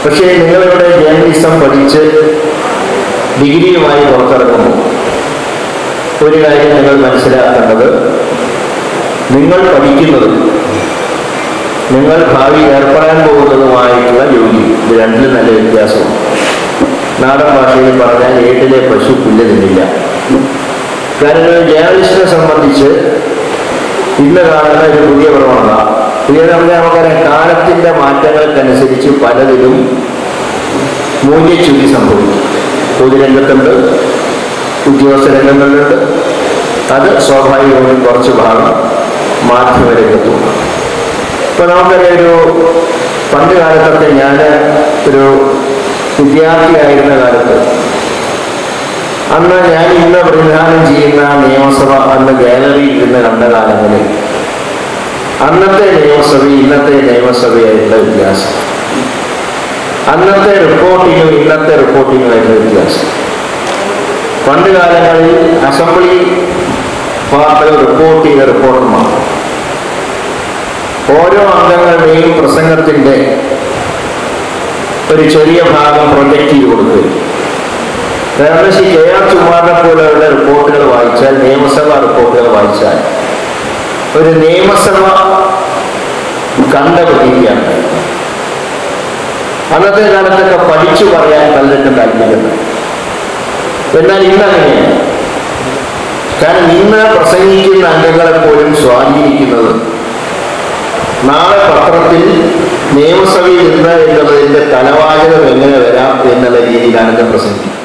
പക്ഷേ നിങ്ങളിവിടെ ജേർണലിസം പഠിച്ച് ഡിഗ്രിയുമായി പുറത്തിറങ്ങുമ്പോൾ ഒരു കാര്യം നിങ്ങൾ മനസ്സിലാക്കേണ്ടത്, നിങ്ങൾ പഠിക്കുന്നത് നിങ്ങൾ ഭാവി ഏർപ്പെടാൻ പോകുന്നതുമായിട്ടുള്ള ജോലി, ഇത് രണ്ടിലും നല്ല വ്യത്യാസമാണ്. നാടൻ ഭാഷയിൽ പറഞ്ഞാൽ ഏട്ടിലെ പശു പുല്ല് തിന്നില്ല. കാരണം ജേർണലിസ്റ്റിനെ സംബന്ധിച്ച് ഇന്ന് കാണുന്ന ഒരു പുതിയ പ്രവണത, നമുക്കറിയാം, കാലത്തിൻ്റെ മാറ്റങ്ങൾക്കനുസരിച്ച് പലതിലും മൂല്യച്യുതി സംഭവിക്കും. പൊതുരംഗത്തുണ്ട്, ഉദ്യോഗസ്ഥ രംഗങ്ങളിലുണ്ട്. അത് സ്വാഭാവികമായും കുറച്ച് ഭാഗം മാധ്യമരംഗത്തുണ്ട്. ഇപ്പോൾ നമുക്കറിയാം, ഒരു പണ്ട് കാലത്തൊക്കെ ഞാൻ ഒരു വിദ്യാർത്ഥിയായിരുന്ന കാലത്ത്, അന്ന് ഞാൻ ഇന്ന് പ്രതിനിധാനം ചെയ്യുന്ന നിയമസഭ അന്ന് ഗാലറിയിൽ ഇരുന്ന് കണ്ട കാലങ്ങളിൽ അന്നത്തെ നിയമസഭയും ഇന്നത്തെ നിയമസഭയായിട്ടുള്ള വ്യത്യാസം, അന്നത്തെ റിപ്പോർട്ടിങ്ങും ഇന്നത്തെ റിപ്പോർട്ടിങ്ങുമായിട്ടുള്ള വ്യത്യാസം. പണ്ട് കാലങ്ങളിൽ അസംബ്ലി വാർത്തകൾ റിപ്പോർട്ട് ചെയ്ത റിപ്പോർട്ടർമാർ ഓരോ അംഗങ്ങളുടെയും പ്രസംഗത്തിൻ്റെ ഒരു ചെറിയ ഭാഗം പ്രൊജക്റ്റ് ചെയ്ത് കൊടുക്കുക. കാരണം ശ്രീ KR ചുമ്മാറിനെ പോലെയുള്ള റിപ്പോർട്ടുകൾ വായിച്ചാൽ, നിയമസഭാ റിപ്പോർട്ടുകൾ വായിച്ചാൽ ഒരു നിയമസഭ കണ്ട പ്രതീതിയാണ്. അന്നത്തെ കാലത്തൊക്കെ പഠിച്ചു പറയാൻ പലർക്കും താല്പര്യമുണ്ട്. എന്നാൽ ഇന്നങ്ങനെയാണ്. കാരണം ഇന്ന് പ്രസംഗിക്കുന്ന അംഗങ്ങളെ പോലും സ്വാധീനിക്കുന്നത് നാളെ പത്രത്തിൽ നിയമസഭയിൽ ഇന്ന് എന്നുള്ളതിൻ്റെ തലവാചകം എങ്ങനെ വരാം എന്നുള്ള രീതിയിലാണ് പ്രസംഗിക്കുന്നത്.